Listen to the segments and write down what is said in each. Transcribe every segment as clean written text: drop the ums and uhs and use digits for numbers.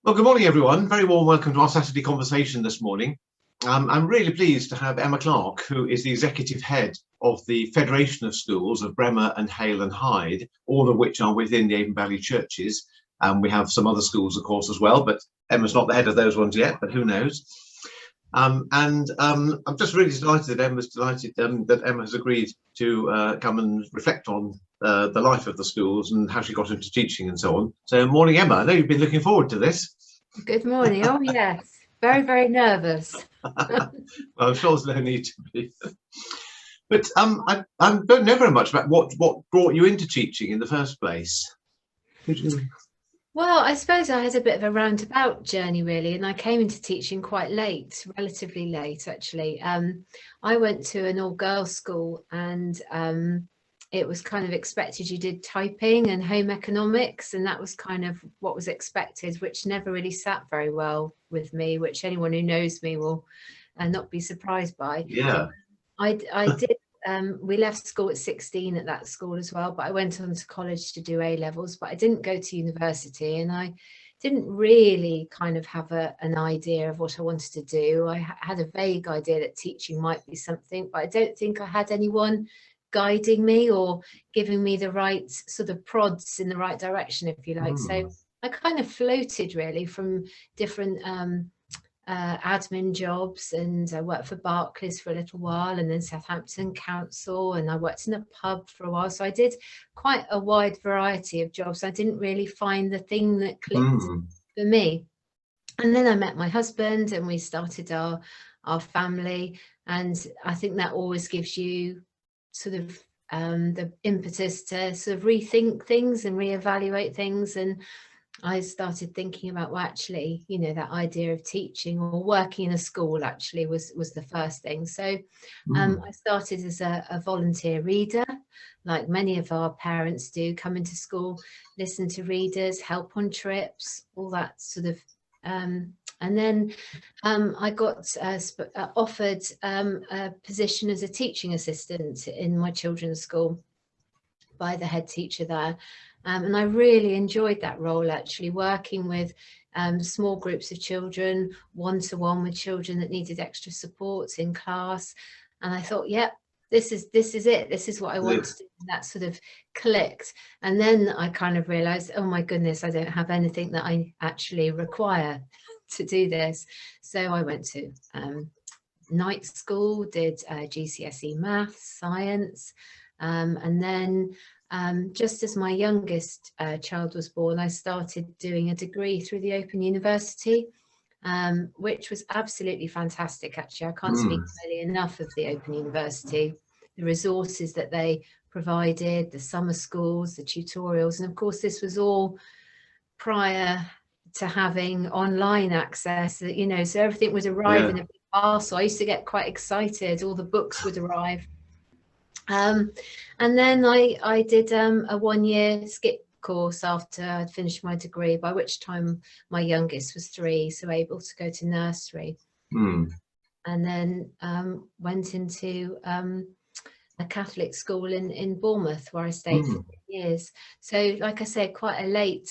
Well, good morning, everyone. Very warm welcome to our Saturday conversation this morning. I'm really pleased to have Emma Clark, who is the executive head of the Federation of Schools of Breamore and Hale and Hyde, all of which are within the Avon Valley churches. We have some other schools, of course, as well, but Emma's not the head of those ones yet, but who knows. I'm just really delighted that Emma has agreed to come and reflect on the life of the schools and how she got into teaching and so on. So morning, Emma. I know you've been looking forward to this. Good morning. Oh yes, very, very nervous. Well, I'm sure there's no need to be. But I don't know very much about what brought you into teaching in the first place. Well, I suppose I had a bit of a roundabout journey really, and I came into teaching quite late, relatively late actually. I went to an all-girls school, and it was kind of expected you did typing and home economics, and that was kind of what was expected, which never really sat very well with me, which anyone who knows me will not be surprised by. Yeah. I did. We left school at 16 at that school as well, but I went on to college to do A levels, but I didn't go to university, and I didn't really kind of have an idea of what I wanted to do. I had a vague idea that teaching might be something, but I don't think I had anyone guiding me or giving me the right sort of prods in the right direction, if you like. So I kind of floated really from different admin jobs, and I worked for Barclays for a little while, and then Southampton Council, and I worked in a pub for a while. So I did quite a wide variety of jobs. I didn't really find the thing that clicked for me. And then I met my husband, and we started our family, and I think that always gives you sort of the impetus to sort of rethink things and reevaluate things. And I started thinking about, well, actually, you know, that idea of teaching or working in a school actually was the first thing. So I started as a volunteer reader, like many of our parents do, come into school, listen to readers, help on trips, all that sort of. And then I got offered a position as a teaching assistant in my children's school by the head teacher there. And I really enjoyed that role, actually, working with small groups of children, one-to-one with children that needed extra support in class. And I thought, yep, this is it. This is what I want to do. And that sort of clicked. And then I kind of realized, oh my goodness, I don't have anything that I actually require to do this. So I went to night school, did GCSE maths, science, and then just as my youngest child was born, I started doing a degree through the Open University, which was absolutely fantastic, actually. I can't speak highly enough of the Open University, the resources that they provided, the summer schools, the tutorials. And of course, this was all prior to having online access, you know, so everything would arrive in a big parcel. I used to get quite excited. All the books would arrive. And then I did a 1-year skip course after I'd finished my degree, by which time my youngest was 3, so able to go to nursery. And then went into a Catholic school in Bournemouth, where I stayed for 10 years. So, like I said, quite a late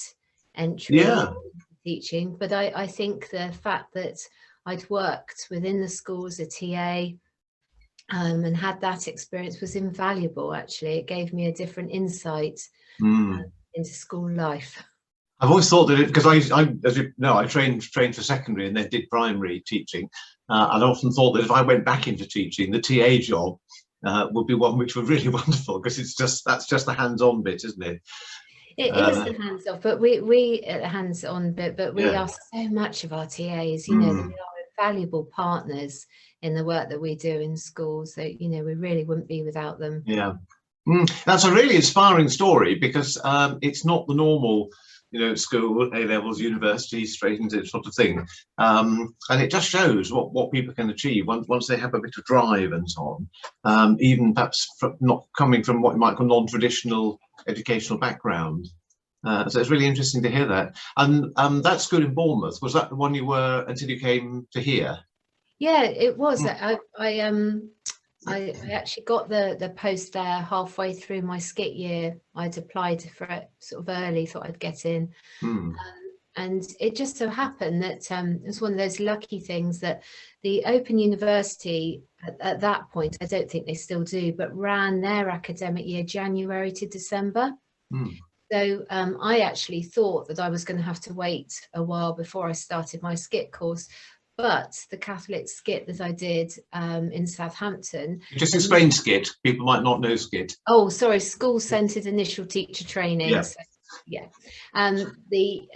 entry into teaching, but I think the fact that I'd worked within the school as a TA and had that experience was invaluable, actually. It gave me a different insight into school life. I've always thought that because I as you know, I trained for secondary and then did primary teaching. I'd often thought that if I went back into teaching, the TA job would be one which was really wonderful, because that's just the hands-on bit, isn't it? It is the hands-off, but we hands-on bit, but we are so much of our TAs, you know, that we are valuable partners in the work that we do in schools. So, you know, we really wouldn't be without them. Yeah, that's a really inspiring story, because it's not the normal, you know, school, A levels, university, straight into it sort of thing, and it just shows what people can achieve once they have a bit of drive and so on, even perhaps not coming from what you might call non-traditional educational background. So it's really interesting to hear that. And that school in Bournemouth, was that the one you were until you came to here? Yeah, it was. I actually got the post there halfway through my skit year. I'd applied for it sort of early, thought I'd get in. And it just so happened that it's one of those lucky things that the Open University at that point, I don't think they still do, but ran their academic year January to December. So I actually thought that I was going to have to wait a while before I started my skit course. But the Catholic skit that I did in Southampton. Just explain skit. People might not know skit. Oh, sorry, school-centered initial teacher training. Yeah. So, yeah. The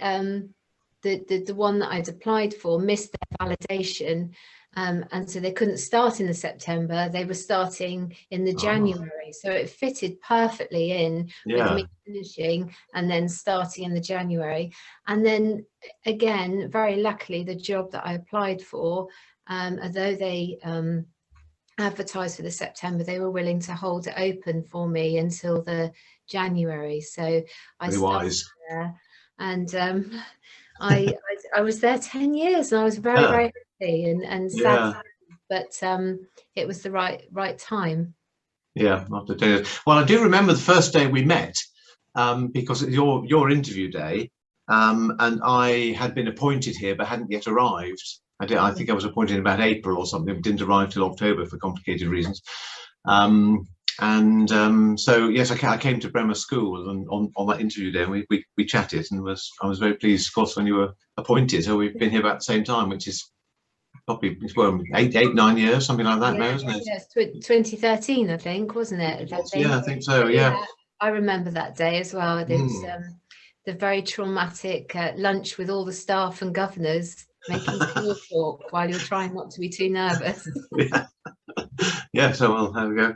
one that I'd applied for missed their validation. And so they couldn't start in the September, they were starting in the January. So it fitted perfectly in with me finishing and then starting in the January. And then again, very luckily, the job that I applied for, although they advertised for the September, they were willing to hold it open for me until the January. So I started there, and I was there 10 years, and I was very, very happy and sad, but it was the right time. Yeah, after 10 years. Well, I do remember the first day we met, because it was your interview day, and I had been appointed here but hadn't yet arrived. I think I was appointed in about April or something, didn't arrive till October for complicated reasons. So yes, I came to Breamore School, and on that interview day, and we chatted, and I was very pleased, of course, when you were appointed. So we've been here about the same time, which is probably 9 years, something like that now, isn't it? Yes, 2013, I think, wasn't it? Yeah, I think so. Yeah, I remember that day as well. It was the very traumatic lunch with all the staff and governors, making small talk while you're trying not to be too nervous. Yeah, so well, there we go.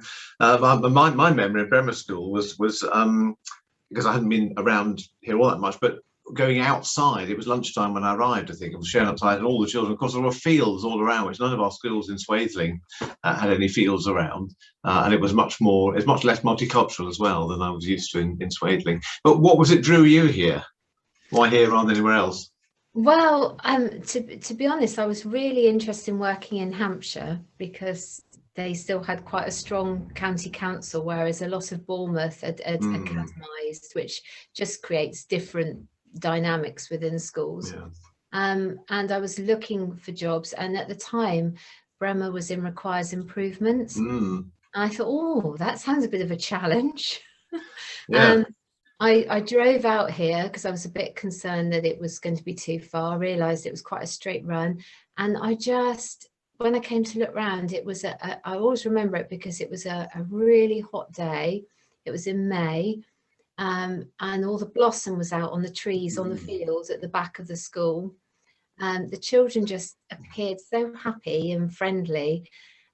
My memory of Breamore School was because I hadn't been around here all that much, but going outside, it was lunchtime when I arrived, I think. I was sharing outside, and all the children, of course, there were fields all around, which none of our schools in Swaithling had any fields around, and it was much less multicultural as well than I was used to in Swaithling. But what was it drew you here? Why here rather than anywhere else? Well, to be honest, I was really interested in working in Hampshire because they still had quite a strong county council, whereas a lot of Bournemouth had academised, which just creates different dynamics within schools. And I was looking for jobs, and at the time Breamore was in requires improvements. I thought, oh, that sounds a bit of a challenge. I drove out here because I was a bit concerned that it was going to be too far. I realised it was quite a straight run, and when I came to look round, it was I always remember it because it was a really hot day. It was in May, and all the blossom was out on the trees on the fields at the back of the school. The children just appeared so happy and friendly,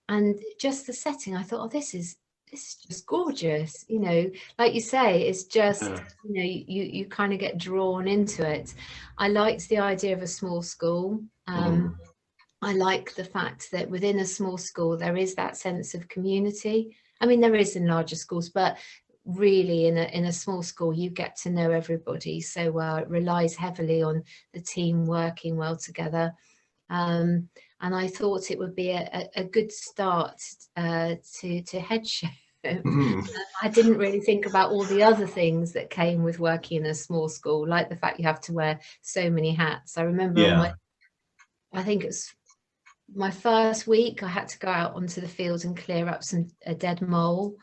and just the setting, I thought, oh, this is just gorgeous. You know, like you say, it's just, you know, you kind of get drawn into it. I liked the idea of a small school. I like the fact that within a small school, there is that sense of community. I mean, there is in larger schools, but really in a small school, you get to know everybody so well. It relies heavily on the team working well together. And I thought it would be a good start to Headteacher. I didn't really think about all the other things that came with working in a small school, like the fact you have to wear so many hats. I remember I think it's my first week, I had to go out onto the field and clear up a dead mole,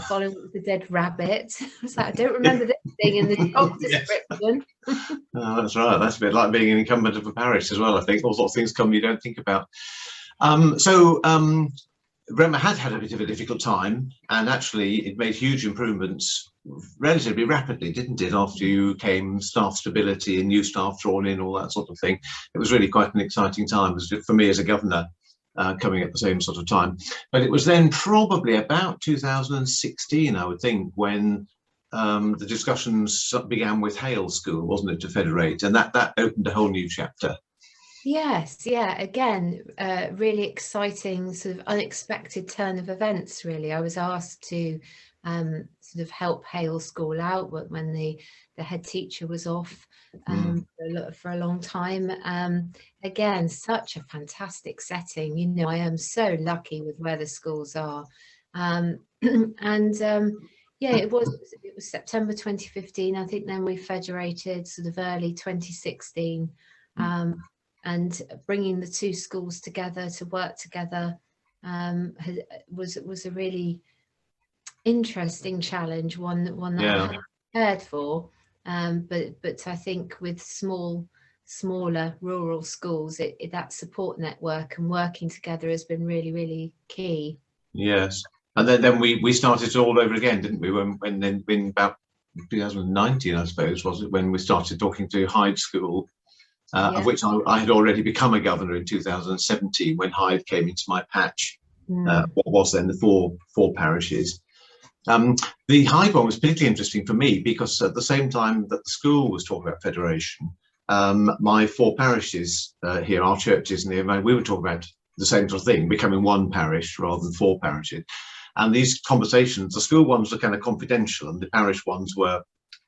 following the dead rabbit. I was like, I don't remember this thing in the job description. Oh, that's right. That's a bit like being an incumbent of a parish as well, I think. All sorts of things come you don't think about. Breamore had a bit of a difficult time, and actually it made huge improvements relatively rapidly, didn't it? After you came, staff stability and new staff drawn in, all that sort of thing. It was really quite an exciting time for me as a governor, coming at the same sort of time. But it was then probably about 2016, I would think, when the discussions began with Hale School, wasn't it, to federate, and that opened a whole new chapter. Yes, yeah, again, really exciting, sort of unexpected turn of events, really. I was asked to sort of help Hale School out when the head teacher was off for a long time. Again, such a fantastic setting. You know, I am so lucky with where the schools are. Yeah, it was September 2015. I think then we federated sort of early 2016, and bringing the two schools together to work together was a really interesting challenge, one that I hadn't prepared for. But I think with smaller rural schools, that support network and working together has been really, really key. Yes. And then we started it all over again, didn't we? When about 2019, I suppose, was it, when we started talking to Hyde School, of which I had already become a governor in 2017 when Hyde came into my patch. What was then the four parishes. The Hyde one was particularly interesting for me because at the same time that the school was talking about federation, my four parishes here, our churches near, we were talking about the same sort of thing, becoming one parish rather than four parishes. And these conversations, the school ones were kind of confidential and the parish ones were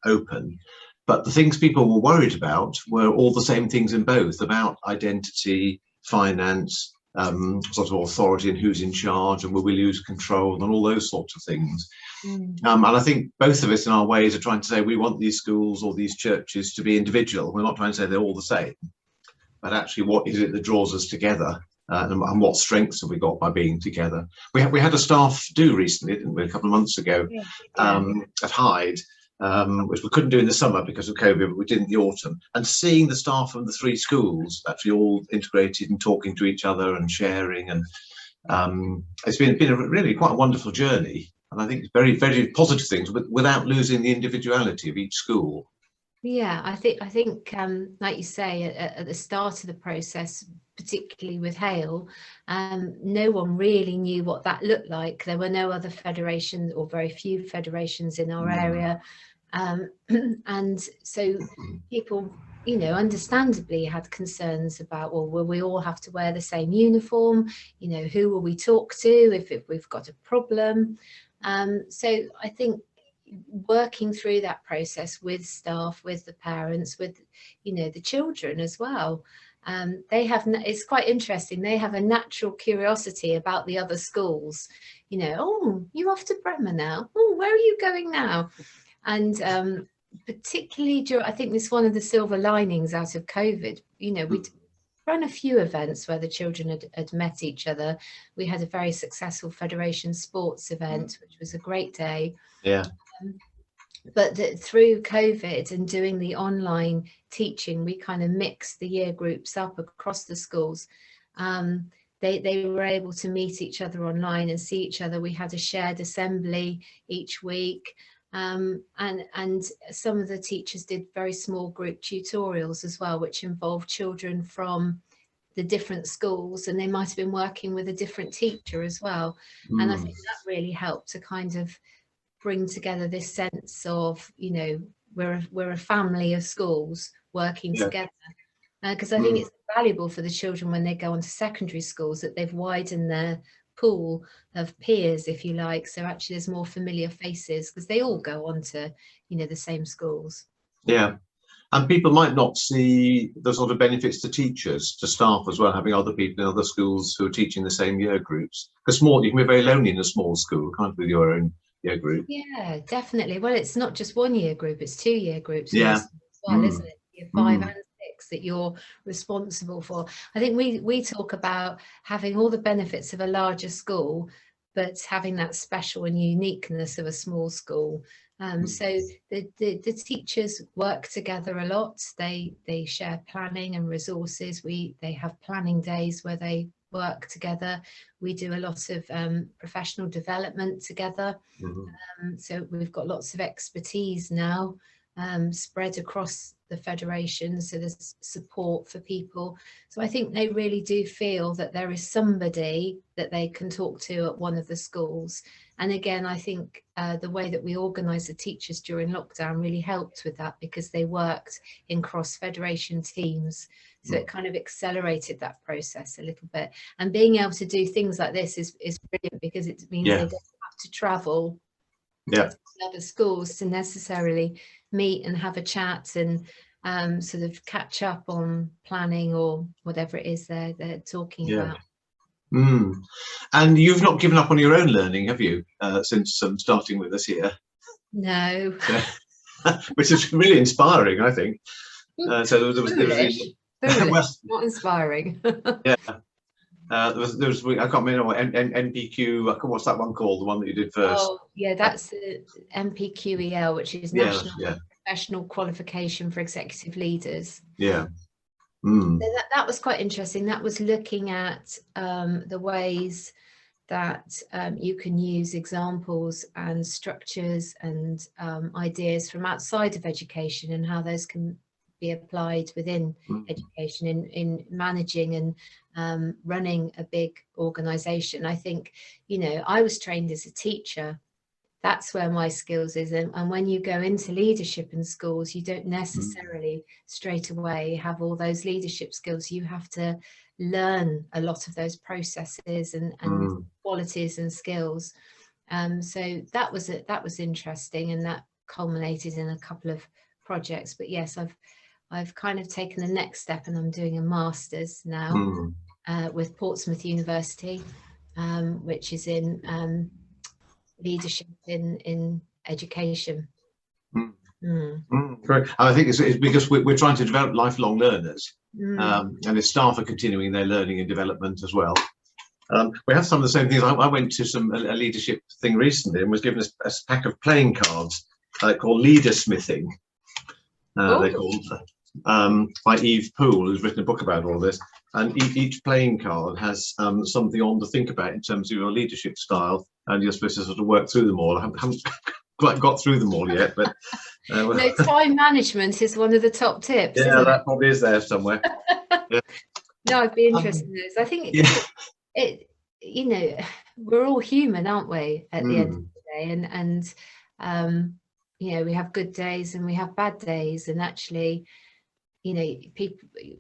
open. But the things people were worried about were all the same things in both, about identity, finance, sort of authority and who's in charge and will we lose control and all those sorts of things. And I think both of us in our ways are trying to say we want these schools or these churches to be individual. We're not trying to say they're all the same, but actually what is it that draws us together? And what strengths have we got by being together? We had a staff do recently, didn't we, a couple of months ago, at Hyde, which we couldn't do in the summer because of COVID, but we did in the autumn. And seeing the staff from the three schools actually all integrated and talking to each other and sharing, and it's been a really quite a wonderful journey. And I think it's very, very positive things, but without losing the individuality of each school. Yeah, I think like you say, at the start of the process, particularly with Hale, no one really knew what that looked like. There were no other federations or very few federations in our area. And so people, understandably had concerns about, well, will we all have to wear the same uniform? Who will we talk to if we've got a problem? So I think working through that process with staff, with the parents, with the children as well, it's quite interesting, they have a natural curiosity about the other schools. Oh, you're off to Breamore now, oh, where are you going now? And particularly I think this is one of the silver linings out of COVID. We'd run a few events where the children had met each other. We had a very successful Federation sports event, which was a great day. But through COVID and doing the online teaching, we kind of mixed the year groups up across the schools. They were able to meet each other online and see each other. We had a shared assembly each week. And some of the teachers did very small group tutorials as well, which involved children from the different schools, and they might have been working with a different teacher as well. And I think that really helped to kind of bring together this sense of, we're a family of schools working together. Because I think it's valuable for the children when they go on to secondary schools that they've widened their pool of peers, if you like. So actually there's more familiar faces because they all go on to, the same schools. Yeah. And people might not see the sort of benefits to teachers, to staff as well, having other people in other schools who are teaching the same year groups. Because you can be very lonely in a small school, can't you, with your own year group? Yeah, definitely. Well, it's not just one year group, it's 2 year groups as well, isn't it? Year 5 and 6 that you're responsible for. I think we talk about having all the benefits of a larger school, but having that special and uniqueness of a small school. So the teachers work together a lot. They share planning and resources. They have planning days where they work together. We do a lot of professional development together. So we've got lots of expertise now spread across the federation, so there's support for people. So I think they really do feel that there is somebody that they can talk to at one of the schools. And again, I think the way that we organised the teachers during lockdown really helped with that, because they worked in cross-federation teams. So it kind of accelerated that process a little bit. And being able to do things like this is brilliant, because it means they don't have to travel to other schools to necessarily meet and have a chat and sort of catch up on planning or whatever it is they're talking about. And you've not given up on your own learning, have you, since starting with us here? No. Which is really inspiring, I think. So Foolish, well, not inspiring. yeah. There was I can't remember what NPQ. What's that one called? The one that you did first? Oh, yeah, that's the NPQEL, which is National Professional Qualification for Executive Leaders. Yeah. So that was quite interesting. That was looking at the ways that you can use examples and structures and ideas from outside of education, and how those can be applied within education in managing and running a big organization. I think, you know, I was trained as a teacher. That's where my skills is. And when you go into leadership in schools, you don't necessarily straight away have all those leadership skills. You have to learn a lot of those processes and qualities and skills. So that was interesting, and that culminated in a couple of projects. But yes, I've kind of taken the next step, and I'm doing a master's now with Portsmouth University, which is in leadership in education. Correct. I think it's because we're trying to develop lifelong learners, and the staff are continuing their learning and development as well. We have some of the same things. I went to a leadership thing recently and was given a pack of playing cards called leader smithing. They're called by Eve Poole, who's written a book about all this. And each playing card has something on to think about in terms of your leadership style, and you're supposed to sort of work through them all. I haven't quite got through them all yet, but no, time management is one of the top tips. Yeah, that probably is there somewhere. Yeah. No, I'd be interested in this. I think it you know, we're all human, aren't we, at the end of the day, and you know, we have good days and we have bad days, and actually, you know,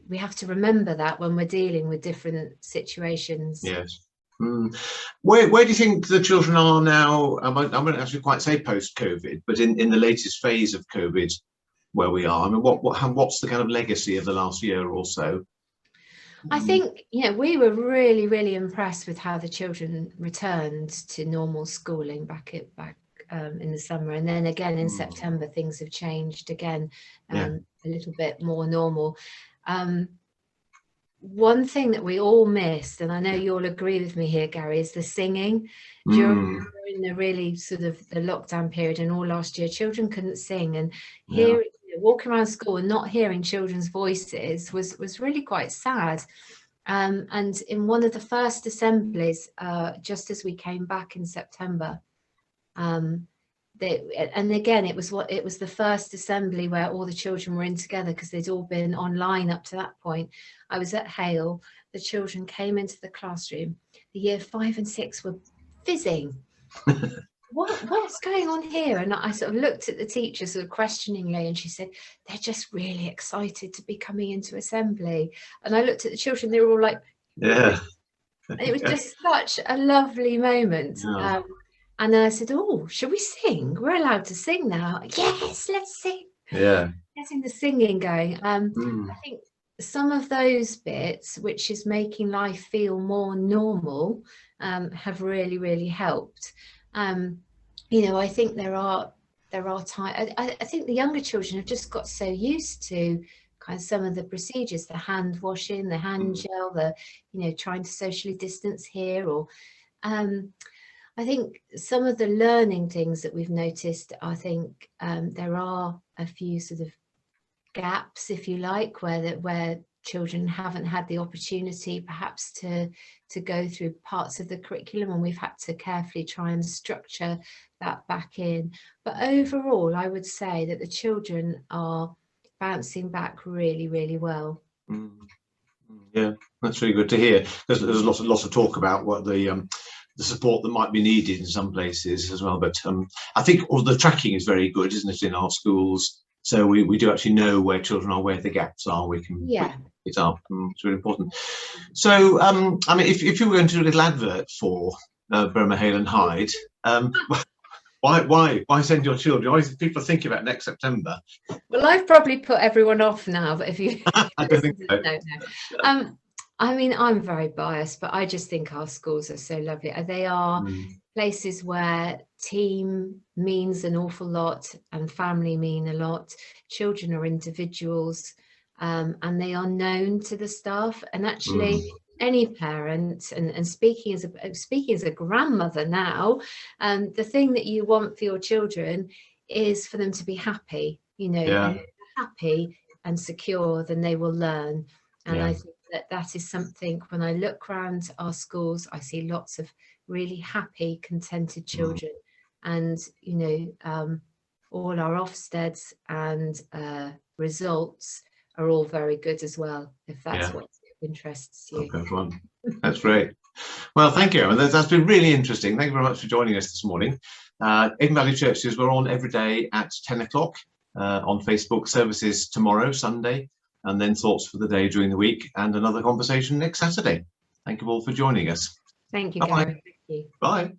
we have to remember that when we're dealing with different situations. Yes. Where do you think the children are now? I wouldn't actually quite say post-COVID, but in the latest phase of COVID, where we are. I mean, what's the kind of legacy of the last year or so? I think, you know, we were really, really impressed with how the children returned to normal schooling back in the summer, and then again in September things have changed again, a little bit more normal. One thing that we all missed, and I know you'll agree with me here, Gary, is the singing. During the really sort of the lockdown period and all last year, children couldn't sing, and walking around school and not hearing children's voices was really quite sad. And in one of the first assemblies, just as we came back in September, and again it was the first assembly where all the children were in together, because they'd all been online up to that point. I was at Hale. The children came into the classroom. The year 5 and 6 were fizzing. What's going on here? And I sort of looked at the teacher sort of questioningly, and she said, they're just really excited to be coming into assembly. And I looked at the children, they were all like, yeah. And it was just such a lovely moment. Yeah. And then I said, oh, should we sing? We're allowed to sing now. Yes, let's sing. Yeah. Getting the singing going. I think some of those bits, which is making life feel more normal, have really, really helped. You know, I think there are times. I think the younger children have just got so used to kind of some of the procedures, the hand washing, the hand gel, the, you know, trying to socially distance here, or I think some of the learning things that we've noticed, I think there are a few sort of gaps, if you like, where children haven't had the opportunity perhaps to go through parts of the curriculum, and we've had to carefully try and structure that back in. But overall, I would say that the children are bouncing back really, really well. Yeah, that's really good to hear. There's lots of talk about what the support that might be needed in some places as well, but I think all the tracking is very good, isn't it, in our schools? So we do actually know where children are, where the gaps are. We can pick it up. It's really important. So I mean, if you were going to do a little advert for Breamore, Hale and Hyde, why send your children? Why is people thinking about next September? Well, I've probably put everyone off now, but if you I don't think so. No. I mean, I'm very biased, but I just think our schools are so lovely. They are places where team means an awful lot and family mean a lot. Children are individuals, and they are known to the staff, and actually any parent, and speaking as a grandmother now, the thing that you want for your children is for them to be happy, you know, and happy and secure, then they will learn. And I think that is something, when I look around our schools, I see lots of really happy, contented children. And, you know, all our Ofsteds and results are all very good as well, if that's what interests you. Okay, that's great. Well, thank you. And that's been really interesting. Thank you very much for joining us this morning. Avon Valley Churches, we're on every day at 10 o'clock on Facebook. Services tomorrow, Sunday, and then thoughts for the day during the week, and another conversation next Saturday. Thank you all for joining us. Thank you, Bye. Gary. Thank you. Bye.